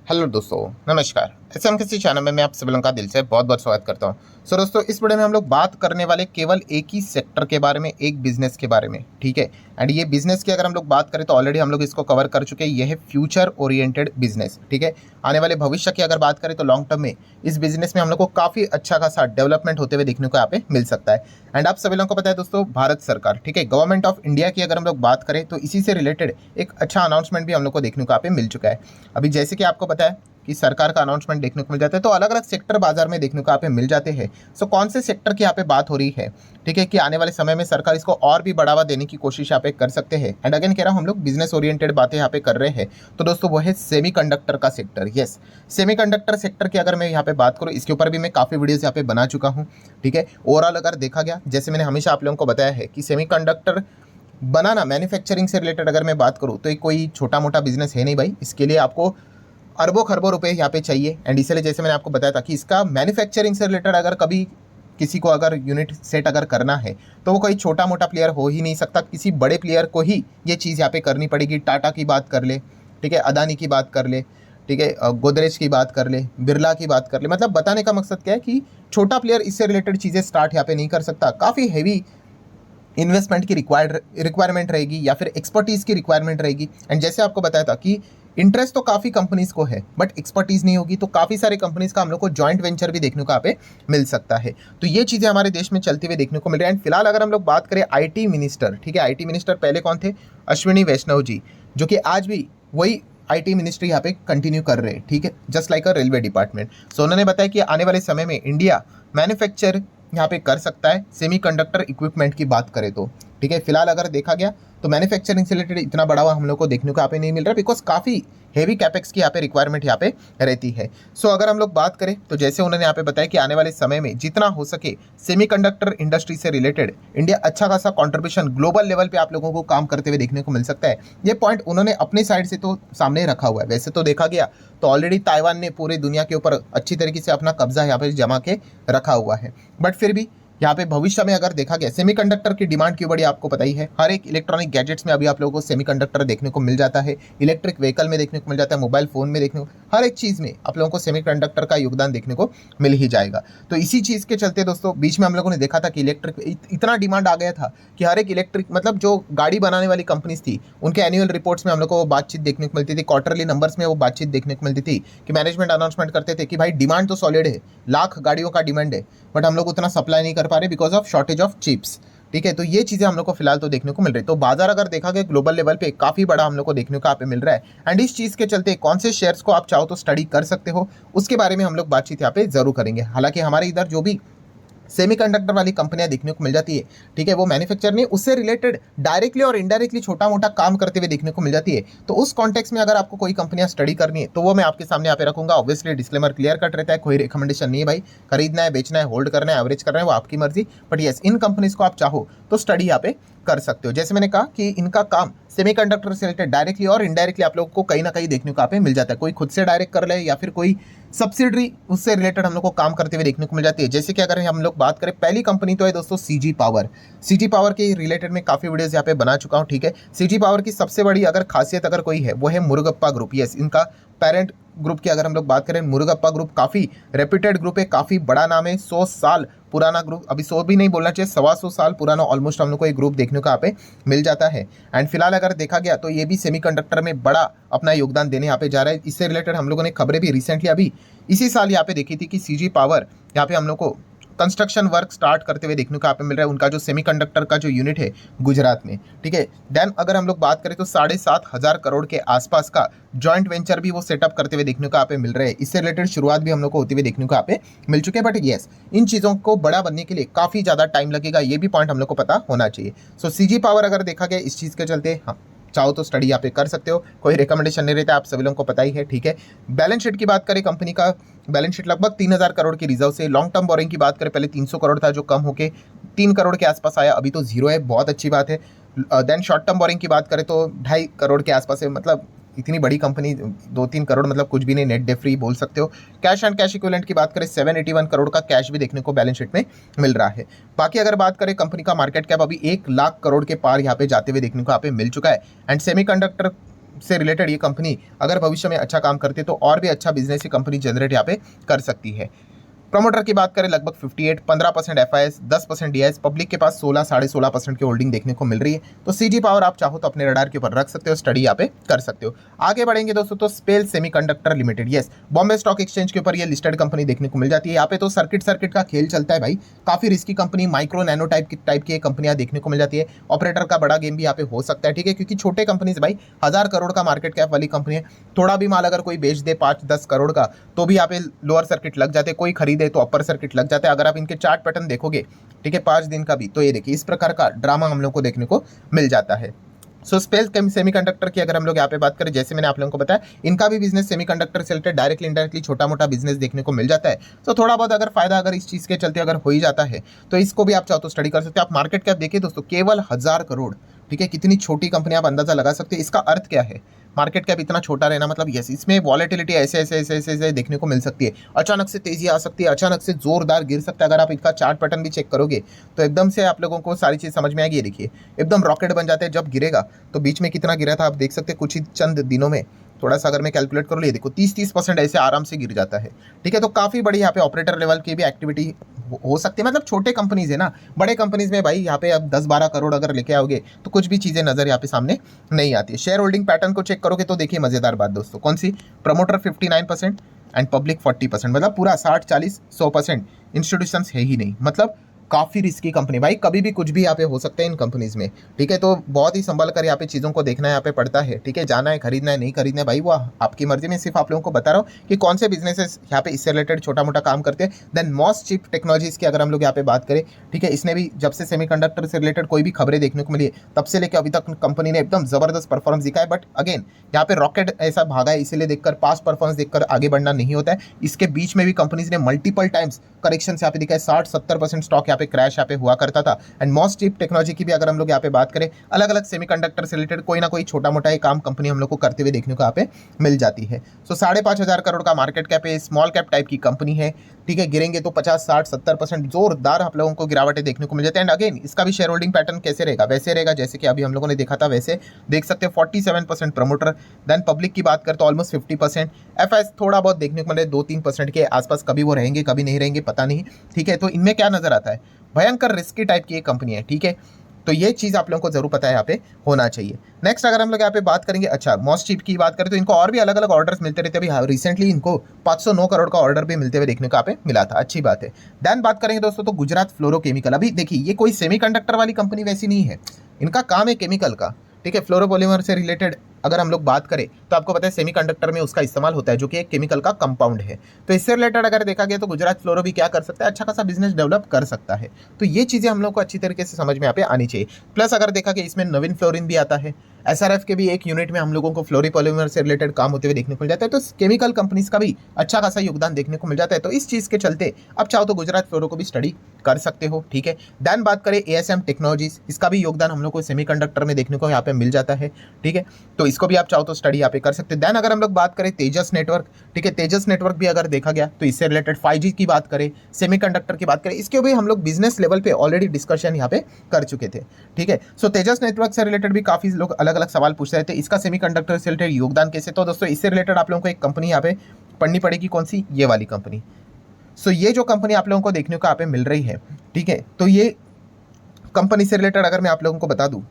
Hello दोस्तों, नमस्कार। SMKC channel में मैं आप सभी लोगों का दिल से बहुत बहुत स्वागत करता हूं। सो दोस्तों, इस वीडियो में हम लोग बात करने वाले केवल एक ही सेक्टर के बारे में, एक बिजनेस के बारे में, ठीक है। एंड ये बिजनेस की अगर हम लोग बात करें तो ऑलरेडी हम लोग इसको कवर कर चुके हैं। ये है फ्यूचर ओरिएंटेड बिजनेस, ठीक है। आने वाले भविष्य की अगर बात करें तो लॉन्ग टर्म में इस बिजनेस में हम लोग को काफ़ी अच्छा खासा डेवलपमेंट होते हुए देखने को यहाँ पे मिल सकता है। एंड आप सभी लोगों को पता है दोस्तों, भारत सरकार, ठीक है, गवर्नमेंट ऑफ इंडिया की अगर हम लोग बात करें तो इसी से रिलेटेड एक अच्छा अनाउंसमेंट भी हम लोग को देखने को यहाँ पे मिल चुका है। अभी जैसे कि आपको पता है कि सरकार का अनाउंसमेंट देखने को मिल जाता है, तो अलग अलग सेक्टर बाजार में देखने को यहाँ पे मिल जाते हैं। सो कौन से सेक्टर की यहाँ पे बात हो रही है, ठीक है, कि आने वाले समय में सरकार इसको और भी बढ़ावा देने की कोशिश यहाँ पे कर सकते हैं। एंड अगेन कह रहा हूँ, हम लोग बिजनेस ओरिएंटेड बातें यहाँ पे कर रहे हैं। तो दोस्तों वो है सेमीकंडक्टर का सेक्टर। यस, सेमीकंडक्टर सेक्टर की अगर मैं यहाँ पे बात करूँ, इसके ऊपर भी मैं काफ़ी वीडियोज़ यहाँ पे बना चुका हूँ, ठीक है। ओवरऑल अगर देखा गया, जैसे मैंने हमेशा आप लोगों को बताया है कि सेमीकंडक्टर बनाना, मैन्युफैक्चरिंग से रिलेटेड अगर मैं बात करूँ तो एक कोई छोटा मोटा बिजनेस है नहीं भाई। इसके लिए आपको अरबों खरबों रुपए यहाँ पे चाहिए। एंड इसलिए जैसे मैंने आपको बताया था कि इसका मैन्युफैक्चरिंग से रिलेटेड अगर कभी किसी को अगर यूनिट सेट अगर करना है तो वो कोई छोटा मोटा प्लेयर हो ही नहीं सकता। किसी बड़े प्लेयर को ही ये चीज़ यहाँ पे करनी पड़ेगी। टाटा की बात कर ले, ठीक है, अदानी की बात कर ले, ठीक है, गोदरेज की बात कर ले, बिरला की बात कर ले। मतलब बताने का मकसद क्या है कि छोटा प्लेयर इससे रिलेटेड चीज़ें स्टार्ट यहाँ पे नहीं कर सकता। काफ़ी हैवी इन्वेस्टमेंट की रिक्वायरमेंट रहेगी या फिर एक्सपर्टीज़ की रिक्वायरमेंट रहेगी। एंड जैसे आपको बताया था कि इंटरेस्ट तो काफ़ी कंपनीज़ को है, बट एक्सपर्टीज़ नहीं होगी, तो काफ़ी सारे कंपनीज़ का हम लोग को जॉइंट वेंचर भी देखने को यहाँ पे मिल सकता है। तो ये चीज़ें हमारे देश में चलते हुए देखने को मिल रही है। एंड फिलहाल अगर हम लोग बात करें आईटी मिनिस्टर, ठीक है, आईटी मिनिस्टर पहले कौन थे? अश्विनी वैष्णव जी, जो कि आज भी वही आईटी मिनिस्ट्री यहाँ पे कंटिन्यू कर रहे हैं, ठीक है, just like a railway department. सो उन्होंने बताया कि आने वाले समय में इंडिया मैन्युफैक्चर यहाँ पे कर सकता है सेमीकंडक्टर इक्विपमेंट की बात करें तो, ठीक है। फिलहाल अगर देखा गया तो मैन्युफैक्चरिंग से रिलेटेड इतना बढ़ावा हम लोग को देखने को यहाँ पे नहीं मिल रहा, बिकॉज काफ़ी हेवी कैपेक्स की यहाँ पे रिक्वायरमेंट यहाँ पे रहती है। सो अगर हम लोग बात करें तो जैसे उन्होंने यहाँ पे बताया कि आने वाले समय में जितना हो सके सेमीकंडक्टर इंडस्ट्री से रिलेटेड इंडिया अच्छा खासा कॉन्ट्रीब्यूशन ग्लोबल लेवल पे आप लोगों को काम करते हुए देखने को मिल सकता है। ये पॉइंट उन्होंने अपने साइड से तो सामने रखा हुआ है। वैसे तो देखा गया तो ऑलरेडी ताइवान ने पूरी दुनिया के ऊपर अच्छी तरीके से अपना कब्जा यहाँ पे जमा के रखा हुआ है, बट फिर भी यहाँ पे भविष्य में अगर देखा गया, सेमीकंडक्टर की डिमांड क्यों बढ़ी आपको पता ही है। हर एक इलेक्ट्रॉनिक गैजेट्स में अभी आप लोगों को सेमीकंडक्टर देखने को मिल जाता है, इलेक्ट्रिक व्हीकल में देखने को मिल जाता है, मोबाइल फोन में देखने को, हर एक चीज़ में आप लोगों को सेमीकंडक्टर का योगदान देखने को मिल ही जाएगा। तो इसी चीज़ के चलते दोस्तों बीच में हम लोगों ने देखा था कि इलेक्ट्रिक इतना डिमांड आ गया था कि हर एक इलेक्ट्रिक, मतलब जो गाड़ी बनाने वाली कंपनीज थी, उनके एनुअल रिपोर्ट्स में हम लोग को वो बातचीत देखने को मिलती थी, क्वार्टरली नंबर्स में वो बातचीत देखने को मिलती थी कि मैनेजमेंट अनाउंसमेंट करते थे कि भाई डिमांड तो सॉलिड है, लाख गाड़ियों का डिमांड है, बट हम लोग उतना सप्लाई नहीं कर पा रहे because of shortage of chips, ठीक है। तो ये चीज़ें हम लोग को फिलहाल तो देखने को मिल रही है। तो बाजार अगर देखा गया ग्लोबल लेवल पे काफ़ी बड़ा हम लोग को देखने को यहाँ पे मिल रहा है। एंड इस चीज़ के चलते कौन से शेयर्स को आप चाहो तो स्टडी कर सकते हो, उसके बारे में हम लोग बातचीत यहाँ पे जरूर करेंगे। हालांकि हमारे इधर जो भी सेमीकंडक्टर वाली कंपनियां देखने को मिल जाती है, ठीक है, वो मैन्युफैक्चर नहीं, उससे रिलेटेड डायरेक्टली और इनडायरेक्टली छोटा मोटा काम करते हुए देखने को मिल जाती है। तो उस कॉन्टेक्स्ट में अगर आपको कोई कंपनियां स्टडी करनी है तो वो मैं आपके सामने यहाँ पे रखूंगा। ऑब्वियसली डिस्क्लेमर क्लियर कट रहता है, कोई रिकमेंडेशन नहीं है भाई। खरीदना है, बेचना है, होल्ड करना है, एवरेज करना है, वो आपकी मर्जी। बट यस, इन कंपनीज को आप चाहो तो स्टडी यहाँ पे कर सकते हो। जैसे मैंने कहा कि इनका काम सेमीकंडक्टर से रिलेटेड डायरेक्टली और इनडायरेक्टली आप लोग को कहीं ना कहीं देखने को यहाँ पे मिल जाता है। कोई खुद से डायरेक्ट कर ले या फिर कोई सब्सिडरी उससे रिलेटेड हम लोग को काम करते हुए देखने को मिल जाती है। जैसे कि अगर हम लोग बात करें, पहली कंपनी तो है दोस्तों सीजी पावर। सीजी पावर के रिलेटेड में काफ़ी वीडियोस यहाँ पे बना चुका हूँ, ठीक है। सीजी पावर की सबसे बड़ी अगर खासियत अगर कोई है वो है मुरुगप्पा ग्रुप। यस, इनका पेरेंट ग्रुप की अगर हम लोग बात करें, मुरुगप्पा ग्रुप काफ़ी रेप्यूटेड ग्रुप है, काफ़ी बड़ा नाम है, 100 साल पुराना ग्रुप, अभी 100 भी नहीं बोलना चाहिए, 125 साल पुराना ऑलमोस्ट हम लोग को एक ग्रुप देखने को यहाँ पे मिल जाता है। एंड फिलहाल अगर देखा गया तो ये भी सेमीकंडक्टर में बड़ा अपना योगदान देने यहाँ पे जा रहा है। इससे रिलेटेड हम लोगों ने खबरें भी रिसेंटली अभी इसी साल यहाँ पे देखी थी कि सीजी पावर यहाँ पे हम लोग को कंस्ट्रक्शन वर्क स्टार्ट करते हुए देखने को यहाँ पे मिल रहा है। उनका जो सेमीकंडक्टर का जो यूनिट है गुजरात में, ठीक है। देन अगर हम लोग बात करें तो 7,500 करोड़ के आसपास का जॉइंट वेंचर भी वो सेटअप करते हुए देखने को यहाँ पे मिल रहे हैं। इससे रिलेटेड शुरुआत भी हम लोग को होती हुई देखने को यहाँ पे मिल चुके हैं। बट येस, इन चीज़ों को बड़ा बनने के लिए काफ़ी ज़्यादा टाइम लगेगा, ये भी पॉइंट हम लोग को पता होना चाहिए। सो सीजी पावर अगर देखा गया इस चीज़ के चलते, हाँ, चाहो तो स्टडी यहाँ पे कर सकते हो, कोई रिकमेंडेशन नहीं रहता, आप सभी लोगों को पता ही है, ठीक है। बैलेंस शीट की बात करें, कंपनी का बैलेंस शीट लगभग 3,000 करोड़ की रिजर्व से। लॉन्ग टर्म बोरिंग की बात करें, पहले 300 करोड़ था जो कम होके 3 करोड़ के आसपास आया, अभी तो जीरो है, बहुत अच्छी बात है। देन शॉर्ट टर्म बोरिंग की बात करें तो 2.5 करोड़ के आसपास है। मतलब इतनी बड़ी कंपनी 2-3 करोड़ मतलब कुछ भी नहीं, नेट डे फ्री बोल सकते हो। कैश एंड कैश इक्विवेलेंट की बात करें 781 करोड़ का कैश भी देखने को बैलेंस शीट में मिल रहा है। बाकी अगर बात करें कंपनी का मार्केट कैप अभी 1 लाख करोड़ के पार यहाँ पे जाते हुए देखने को यहाँ पे मिल चुका है। एंड सेमीकंडक्टर से रिलेटेड ये कंपनी अगर भविष्य में अच्छा काम करती है तो और भी अच्छा बिजनेस ये कंपनी जनरेट यहाँ पे कर सकती है। प्रमोटर की बात करें लगभग 58, 15% एफआईएस, 10% डीआईएस, पब्लिक के पास 16, 16.5% की होल्डिंग देखने को मिल रही है। तो सीजी पावर आप चाहो तो अपने रडार के ऊपर रख सकते हो, स्टडी यहाँ पे कर सकते हो। आगे बढ़ेंगे दोस्तों तो spell semiconductor limited, yes, Bombay stock exchange के ऊपर ये लिस्टेड कंपनी देखने को मिल जाती है। यहाँ पे तो सर्किट का खेल चलता है भाई, काफी risky company, micro nano type की कंपनियां देखने को मिल जाती है। ऑपरेटर का बड़ा गेम भी यहाँ पे हो सकता है, ठीक है, क्योंकि छोटे कंपनीज भाई 1000 करोड़ का मार्केट कैप वाली कंपनी है। थोड़ा भी माल अगर कोई बेच दे 5-10 करोड़ का तो भी यहाँ पे लोअर सर्किट लग जाते, कोई खरीदे तो अपर सर्किट लग जाता है। अगर आप इनके चार्ट पैटर्न देखोगे, ठीक है, 5 दिन का भी, तो ये देखिए इस प्रकार का ड्रामा हम लोग को देखने को मिल जाता है। सो स्पेल सेमीकंडक्टर की अगर हम लोग यहाँ पे बात करें, जैसे मैंने आप लोगों को बताया, इनका भी बिजनेस सेमीकंडक्टर से रिलेटेड डायरेक्टली इनडायरेक्टली छोटा मोटा बिजनेस देखने को मिल जाता है। तो थोड़ा बहुत अगर फायदा अगर इस चीज़ के चलते अगर हो ही जाता है तो इसको भी आप चाहो तो स्टडी कर सकते हो। आप मार्केट कैप देखिए दोस्तों, केवल 1000 करोड़, ठीक है, कितनी छोटी कंपनी, आप अंदाजा लगा सकते हैं। इसका अर्थ क्या है, मार्केट कैप इतना छोटा रहना मतलब यस, इसमें वॉलेटिलिटी ऐसे देखने को मिल सकती है। अचानक से तेजी आ सकती है, अचानक से जोरदार गिर सकता है। अगर आप इसका चार्ट पैटर्न भी चेक करोगे तो एकदम से आप लोगों को सारी चीज़ समझ में आएगी। ये देखिए एकदम रॉकेट बन जाते हैं जब गिरेगा। तो बीच में कितना गिरा था आप देख सकते हैं, कुछ ही चंद दिनों में, थोड़ा सा अगर मैं कैलकुलेट करूँ, ये देखो 30% ऐसे आराम से गिर जाता है, ठीक है। तो काफ़ी बड़ी यहाँ पे ऑपरेटर लेवल की भी एक्टिविटी हो सकती है। मतलब छोटे कंपनीज है ना, बड़े कंपनीज में भाई यहाँ पे अब 10-12 करोड़ अगर लेके आओगे तो कुछ भी चीज़ें नज़र यहाँ पे सामने नहीं आती है। शेयर होल्डिंग पैटर्न को चेक करोगे तो देखिए मज़ेदार बात दोस्तों, कौन सी, प्रमोटर 59% एंड पब्लिक 40%, मतलब पूरा 60-40-100%। इंस्टीट्यूशंस है ही नहीं, मतलब काफ़ी रिस्की कंपनी भाई, कभी भी कुछ भी यहाँ पे हो सकता है इन कंपनीज में, ठीक है। तो बहुत ही संभल कर यहाँ पे चीज़ों को देखना यहाँ पे पड़ता है, ठीक है। जाना है, खरीदना है, नहीं खरीदना है भाई, वो आपकी मर्जी में। सिर्फ आप लोगों को बता रहा हूँ कि कौन से बिजनेसेस यहाँ पे इससे रिलेटेड छोटा मोटा काम करते हैं। देन मोस्ट चीप टेक्नोलॉजीज की अगर हम लोग यहाँ पे बात करें, ठीक है, इसने भी जब से सेमीकंडक्टर से रिलेटेड कोई भी खबरें देखने को मिली है तब से लेकर अभी तक कंपनी ने एकदम जबरदस्त परफॉर्मेंस दिखाया। बट अगेन यहाँ पे रॉकेट ऐसा भागा है, इसीलिए देखकर पास्ट परफॉर्मेंस देखकर आगे बढ़ना नहीं होता है। इसके बीच में भी कंपनीज ने मल्टीपल टाइम्स करेक्शन यहाँ पे दिखाए, 60-70% स्टॉक यहाँ पे क्रैश यहाँ पे हुआ करता था। एंड मोस्ट चीप टेक्नोलॉजी की भी अगर हम लोग यहाँ पे बात करें, अलग अलग सेमीकंडक्टर से रिलेटेड कोई ना कोई छोटा मोटा ही काम कंपनी हम लोग को करते हुए देखने को यहाँ पे मिल जाती है। सो 5,500 करोड़ का मार्केट कैप है, स्मॉल कैप टाइप की कंपनी है, ठीक है। गिरेंगे तो 50-60-70% जोरदार आप लोगों को गिरावटें देखने को मिल जाती है। एंड अगेन इसका भी शेयर होल्डिंग पैटर्न कैसे रहेगा, वैसे रहेगा जैसे कि अभी हम लोगों ने देखा था, वैसे देख सकते हैं। 47% प्रमोटर, देन पब्लिक की बात करें तो ऑलमोस्ट 50%, एफआईएस थोड़ा बहुत देखने को मिले 2-3% के आसपास, कभी वो रहेंगे कभी नहीं रहेंगे पता नहीं, ठीक है। तो इनमें क्या नजर आता है, भयंकर रिस्की टाइप की एक कंपनी है, ठीक है। तो ये चीज़ आप लोगों को जरूर पता है यहाँ पे होना चाहिए। नेक्स्ट अगर हम लोग यहाँ पे बात करेंगे, अच्छा मोस्ट चीप की बात करें तो इनको और भी अलग अलग ऑर्डर्स मिलते रहते हैं। अभी रिसेंटली इनको 509 करोड़ का ऑर्डर भी मिलते हुए देखने को यहाँ पे मिला था, अच्छी बात है। देन बात करेंगे दोस्तों तो गुजरात फ्लोरोकेमिकल, अभी देखिए ये कोई सेमीकंडक्टर वाली कंपनी वैसी नहीं है, इनका काम है केमिकल का, ठीक है। फ्लोरोपॉलीमर से रिलेटेड अगर हम लोग बात करें तो आपको पता है सेमीकंडक्टर में उसका इस्तेमाल होता है जो कि एक केमिकल का कंपाउंड है। तो इससे रिलेटेड अगर देखा गया तो गुजरात फ्लोरो भी क्या कर सकता है, अच्छा खासा बिजनेस डेवलप कर सकता है। तो ये चीज़ें हम लोग को अच्छी तरीके से समझ में यहाँ पे आनी चाहिए। प्लस अगर देखा गया इसमें नवीन फ्लोरिन भी आता है, एसआरएफ के भी एक यूनिट में हम लोगों को फ्लोरोपॉलीमर से रिलेटेड काम होते हुए देखने को मिल जाता है। तो केमिकल कंपनीज का भी अच्छा खासा योगदान देखने को मिल जाता है। तो इस चीज़ के चलते अब चाहो तो गुजरात फ्लोरो को भी स्टडी कर सकते हो, ठीक है। देन बात करें एएसएम टेक्नोलॉजीज, इसका भी योगदान हम लोग को सेमीकंडक्टर में देखने को यहाँ पे मिल जाता है, ठीक है। तो इसको भी आप चाहो तो स्टडी यहाँ पे कर सकते हैं। देन अगर हम लोग बात करें तेजस नेटवर्क, ठीक है, तेजस नेटवर्क भी अगर देखा गया तो इससे रिलेटेड 5G की बात करें, सेमीकंडक्टर की बात करें, इसके भी हम लोग बिजनेस लेवल पे ऑलरेडी डिस्कशन यहाँ पे कर चुके थे, ठीक है। सो तेजस नेटवर्क से रिलेटेड भी काफी लोग अलग अलग सवाल पूछ रहे थे, इसका सेमीकंडक्टर से रिलेटेड योगदान कैसे। तो दोस्तों इससे रिलेटेड आप लोगों को एक कंपनी यहाँ पे पढ़नी पड़ेगी, कौन सी, ये वाली कंपनी। सो ये जो कंपनी आप लोगों को देखने को यहाँ पे मिल रही है, ठीक है, तो ये कंपनी से रिलेटेड अगर मैं आप लोगों को बता दूं,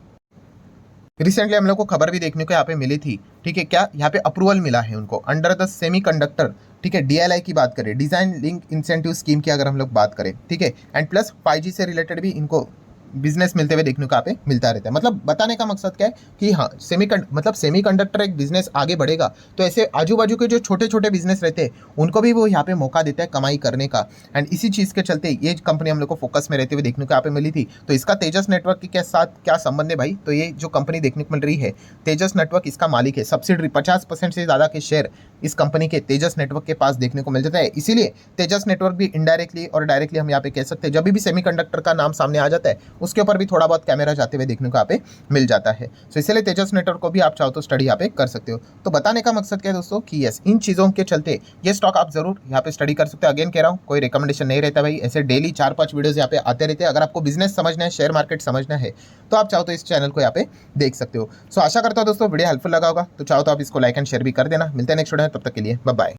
रिसेंटली हम लोग को खबर भी देखने को यहाँ पे मिली थी, ठीक है। क्या यहाँ पे अप्रूवल मिला है उनको अंडर द सेमीकंडक्टर, ठीक है, डीएलआई की बात करें, डिजाइन लिंक इंसेंटिव स्कीम की अगर हम लोग बात करें, ठीक है। एंड प्लस 5G से रिलेटेड भी इनको बिजनेस मिलते हुए देखने को यहाँ पे मिलता रहता है। मतलब बताने का मकसद क्या है कि हाँ सेमीकंडक्टर एक बिजनेस आगे बढ़ेगा तो ऐसे आजू बाजू के जो छोटे छोटे बिजनेस रहते हैं उनको भी वो यहाँ पे मौका देता है कमाई करने का। एंड इसी चीज़ के चलते ये कंपनी हम लोग को फोकस में रहते हुए देखने को यहाँ पे मिली थी। तो इसका तेजस नेटवर्क के साथ क्या संबंध है भाई, तो ये जो कंपनी देखने को मिल रही है तेजस नेटवर्क, इसका मालिक है, सब्सिडरी 50% से ज़्यादा के शेयर इस कंपनी के तेजस नेटवर्क के पास देखने को मिल जाता है। इसीलिए तेजस नेटवर्क भी इनडायरेक्टली और डायरेक्टली हम यहाँ पे कह सकते हैं जब भी सेमीकंडक्टर का नाम सामने आ जाता है उसके ऊपर भी थोड़ा बहुत कैमरा जाते हुए देखने को यहाँ पे मिल जाता है। सो इसलिए तेजस नेटवर्क को भी आप चाहो तो स्टडी यहाँ पे कर सकते हो। तो बताने का मकसद क्या है दोस्तों कि यस, इन चीज़ों के चलते ये स्टॉक आप जरूर यहाँ पे स्टडी कर सकते हो। अगेन कह रहा हूँ, कोई रिकमेंडेशन नहीं रहता भाई, ऐसे डेली 4-5 वीडियोस यहाँ पे आते रहते हैं। अगर आपको बिजनेस समझना है, शेयर मार्केट समझना है, तो आप चाहो तो इस चैनल को यहाँ पे देख सकते हो। सो आशा करता हूँ दोस्तों वीडियो हेल्पफुल लगा होगा। तो चाहो तो आप इसको लाइक एंड शेयर भी कर देना। मिलते हैं नेक्स्ट वीडियो में, तब तक के लिए बाय बाय।